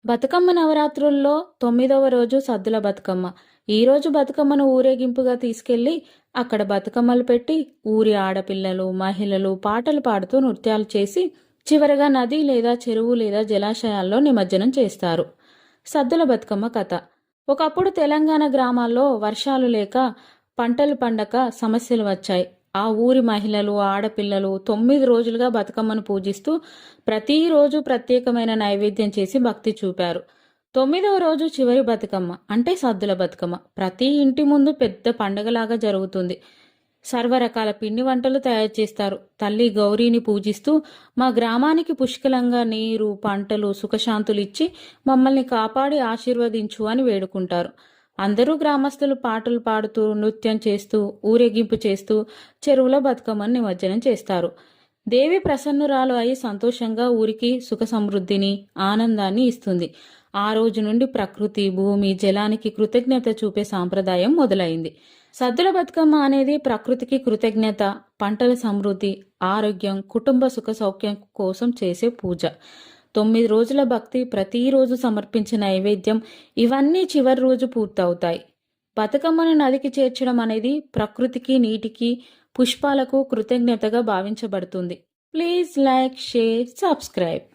బతుకమ్మ నవరాత్రుల్లో 9వ రోజు సద్దుల బతుకమ్మ. ఈరోజు బతుకమ్మను ఊరేగింపుగా తీసుకెళ్లి అక్కడ బతుకమ్మలు పెట్టి ఊరి ఆడపిల్లలు, మహిళలు పాటలు పాడుతూ నృత్యాలు చేసి చివరగా నది లేదా చెరువు లేదా జలాశయాల్లో నిమజ్జనం చేస్తారు. సద్దుల బతుకమ్మ కథ. ఒకప్పుడు తెలంగాణ గ్రామాల్లో వర్షాలు లేక పంటలు పండక సమస్యలు వచ్చాయి. ఆ ఊరి మహిళలు, ఆడపిల్లలు 9 రోజులుగా బతుకమ్మను పూజిస్తూ ప్రతిరోజు ప్రత్యేకమైన నైవేద్యం చేసి భక్తి చూపారు. 9వ రోజు చివరి బతుకమ్మ అంటే సద్దుల బతుకమ్మ. ప్రతి ఇంటి ముందు పెద్ద పండగలాగా జరుగుతుంది. సర్వరకాల పిండి వంటలు తయారు చేస్తారు. తల్లి గౌరీని పూజిస్తూ మా గ్రామానికి పుష్కలంగా నీరు, పంటలు, సుఖశాంతులు ఇచ్చి మమ్మల్ని కాపాడి ఆశీర్వదించు అని వేడుకుంటారు. అందరూ గ్రామస్తులు పాటలు పాడుతూ, నృత్యం చేస్తూ, ఊరేగింపు చేస్తూ చెరువులో బతుకమ్మను నిమజ్జనం చేస్తారు. దేవి ప్రసన్నురాలు అయి సంతోషంగా ఊరికి సుఖ సమృద్ధిని, ఆనందాన్ని ఇస్తుంది. ఆ రోజు నుండి ప్రకృతి, భూమి, జలానికి కృతజ్ఞత చూపే సాంప్రదాయం మొదలైంది. సద్దుల బతుకమ్మ అనేది ప్రకృతికి కృతజ్ఞత, పంటల సమృద్ధి, ఆరోగ్యం, కుటుంబ సుఖ సౌఖ్యం కోసం చేసే పూజ. 9 రోజుల భక్తి, ప్రతిరోజు సమర్పించిన నైవేద్యం, ఇవన్నీ చివరి రోజు పూర్తవుతాయి. బతుకమ్మను నదికి చేర్చడం అనేది ప్రకృతికి, నీటికి, పుష్పాలకు కృతజ్ఞతగా భావించబడుతుంది. Please like, share, subscribe.